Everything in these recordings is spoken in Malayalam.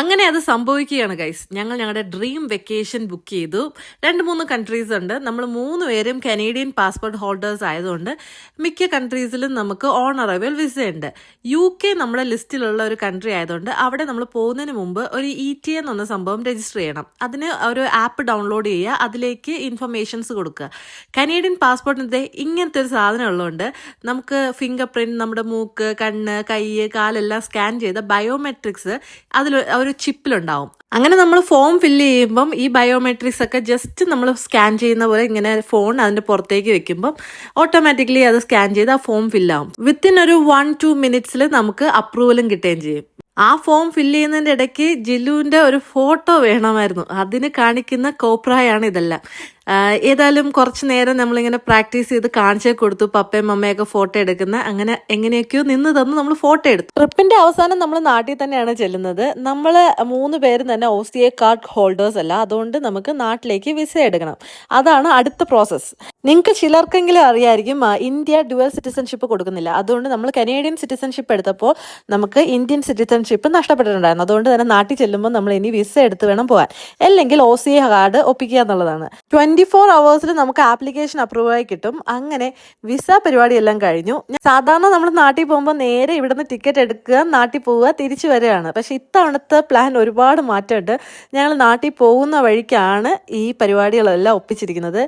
അങ്ങനെ അത് സംഭവിക്കുകയാണ് ഗൈസ്. ഞങ്ങൾ ഞങ്ങളുടെ ഡ്രീം വെക്കേഷൻ ബുക്ക് ചെയ്തു. 2-3 കൺട്രീസ് ഉണ്ട്. നമ്മൾ 3 പേരും കനേഡിയൻ പാസ്പോർട്ട് ഹോൾഡേഴ്സ് ആയതുകൊണ്ട് മിക്ക കൺട്രീസിലും നമുക്ക് ഓൺ അറൈവൽ വിസ ഉണ്ട്. UK നമ്മുടെ ലിസ്റ്റിലുള്ള ഒരു കൺട്രി ആയതുകൊണ്ട് അവിടെ നമ്മൾ പോകുന്നതിന് മുമ്പ് ഒരു ETA എന്ന് പറഞ്ഞ സംഭവം രജിസ്റ്റർ ചെയ്യണം. അതിന് ഒരു ആപ്പ് ഡൗൺലോഡ് ചെയ്യുക, അതിലേക്ക് ഇൻഫർമേഷൻസ് കൊടുക്കുക. കനേഡിയൻ പാസ്പോർട്ടിൻ്റെ ഇങ്ങനത്തെ ഒരു സാധനം ഉള്ളതുകൊണ്ട് നമുക്ക് ഫിംഗർ പ്രിൻറ്റ്, നമ്മുടെ മൂക്ക്, കണ്ണ്, കൈ, കാലെല്ലാം സ്കാൻ ചെയ്ത ബയോമെട്രിക്സ് അതിൽ ഒരു ചിപ്പിലുണ്ടാവും. അങ്ങനെ നമ്മൾ ഫോം ഫില്ല് ചെയ്യുമ്പം ഈ ബയോമെട്രിക്സ് ഒക്കെ ജസ്റ്റ് നമ്മൾ സ്കാൻ ചെയ്യുന്ന പോലെ ഇങ്ങനെ ഫോൺ അതിൻ്റെ പുറത്തേക്ക് വെക്കുമ്പം ഓട്ടോമാറ്റിക്കലി അത് സ്കാൻ ചെയ്ത് ആ ഫോം ഫില്ലാവും. വിത്തിൻ ഒരു 1-2 മിനിറ്റ്സിൽ നമുക്ക് അപ്രൂവലും കിട്ടുകയും ചെയ്യും. ആ ഫോം ഫില്ല് ചെയ്യുന്നതിൻ്റെ ഇടയ്ക്ക് ജില്ലുവിൻ്റെ ഒരു ഫോട്ടോ വേണമായിരുന്നു. അതിന് കാണിക്കുന്ന കോപ്രായാണ് ഇതെല്ലാം. ഏതായാലും കുറച്ച് നേരം നമ്മളിങ്ങനെ പ്രാക്ടീസ് ചെയ്ത് കാണിച്ചു കൊടുത്തു. പപ്പയും അമ്മയൊക്കെ ഫോട്ടോ എടുക്കുന്ന, അങ്ങനെ എങ്ങനെയൊക്കെയോ നിന്ന് തന്ന് നമ്മൾ ഫോട്ടോ എടുത്തു. ട്രിപ്പിന്റെ അവസാനം നമ്മൾ നാട്ടിൽ തന്നെയാണ് ചെല്ലുന്നത്. നമ്മൾ 3 പേരും തന്നെ OCA കാർഡ് ഹോൾഡേഴ്സ് അല്ല, അതുകൊണ്ട് നമുക്ക് നാട്ടിലേക്ക് വിസ എടുക്കണം. അതാണ് അടുത്ത പ്രോസസ്സ്. നിങ്ങൾക്ക് ചിലർക്കെങ്കിലും അറിയായിരിക്കും, ഇന്ത്യ ഡ്യുവൽ സിറ്റിസൺഷിപ്പ് കൊടുക്കുന്നില്ല. അതുകൊണ്ട് നമ്മൾ കനേഡിയൻ സിറ്റിസൺഷിപ്പ് എടുത്തപ്പോൾ നമുക്ക് ഇന്ത്യൻ സിറ്റിസൺഷിപ്പ് നഷ്ടപ്പെട്ടിട്ടുണ്ടായിരുന്നു. അതുകൊണ്ട് തന്നെ നാട്ടിൽ ചെല്ലുമ്പോൾ നമ്മൾ ഇനി വിസ എടുത്ത് വേണം പോകാൻ, അല്ലെങ്കിൽ OCA കാർഡ് ഒപ്പിക്കുക എന്നുള്ളതാണ്. 24 hours നമുക്ക് ആപ്ലിക്കേഷൻ അപ്രൂവ് ആയി കിട്ടും. അങ്ങനെ വിസ പരിപാടിയെല്ലാം കഴിഞ്ഞു. സാധാരണ നമ്മൾ നാട്ടിൽ പോകുമ്പോൾ നേരെ ഇവിടുന്ന് ടിക്കറ്റ് എടുക്കുക, നാട്ടിൽ പോവുക, തിരിച്ചു വരികയാണ്. പക്ഷെ ഇത്തവണത്തെ പ്ലാൻ ഒരുപാട് മാറ്റമുണ്ട്. ഞങ്ങൾ നാട്ടിൽ പോകുന്ന വഴിക്കാണ് ഈ പരിപാടികളെല്ലാം ഒപ്പിച്ചിരിക്കുന്നത്.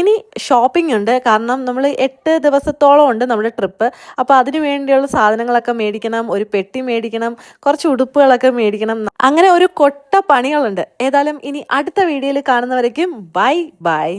ഇനി ഷോപ്പിംഗ് ഉണ്ട്, കാരണം നമ്മൾ 8 ദിവസത്തോളം ഉണ്ട് നമ്മുടെ ട്രിപ്പ്. അപ്പോൾ അതിനു വേണ്ടിയുള്ള സാധനങ്ങളൊക്കെ മേടിക്കണം, ഒരു പെട്ടി മേടിക്കണം, കുറച്ച് ഉടുപ്പുകളൊക്കെ മേടിക്കണം. അങ്ങനെ ഒരു കൊട്ട പണികളുണ്ട്. ഏതായാലും ഇനി അടുത്ത വീഡിയോയിൽ കാണുന്നവരേക്കും ബൈ ബൈ.